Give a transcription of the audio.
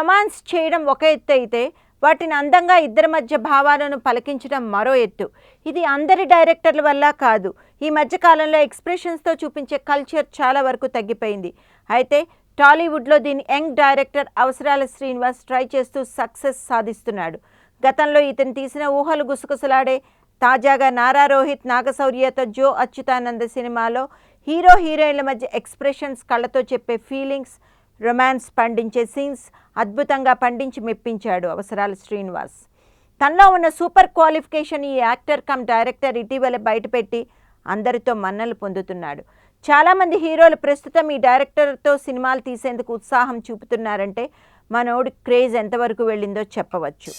Romance చేయడం ఒక ఎత్తు అయితే వాటిని అందంగా ఇద్దరి మధ్య భావాలను పలికించడం మరో ఎత్తు. ఇది అందరి డైరెక్టర్ల వల్ల కాదు. ఈ మధ్య కాలంలో ఎక్స్ప్రెషన్స్తో చూపించే కల్చర్ చాలా వరకు తగ్గిపోయింది. అయితే టాలీవుడ్లో దీని యంగ్ డైరెక్టర్ అవసరాల శ్రీనివాస్ ట్రై చేస్తూ సక్సెస్ సాధిస్తున్నాడు. గతంలో ఇతను తీసిన ఊహలు గుసగుసలాడే, తాజాగా నారా రోహిత్ నాగశౌర్యతో జో అచ్యుతానంద సినిమాలో హీరో హీరోయిన్ల మధ్య ఎక్స్ప్రెషన్స్, కళ్ళతో చెప్పే ఫీలింగ్స్, రొమాన్స్ పండించే సీన్స్ అద్భుతంగా పండించి మెప్పించాడు అవసరాల శ్రీనివాస్. తనలో ఉన్న సూపర్ క్వాలిఫికేషన్ ఈ యాక్టర్ కమ్ డైరెక్టర్ ఇటీవల బయటపెట్టి అందరితో మన్నలు పొందుతున్నాడు. చాలామంది హీరోలు ప్రస్తుతం ఈ డైరెక్టర్తో సినిమాలు తీసేందుకు ఉత్సాహం చూపుతున్నారంటే మనోడి క్రేజ్ ఎంతవరకు వెళ్ళిందో చెప్పవచ్చు.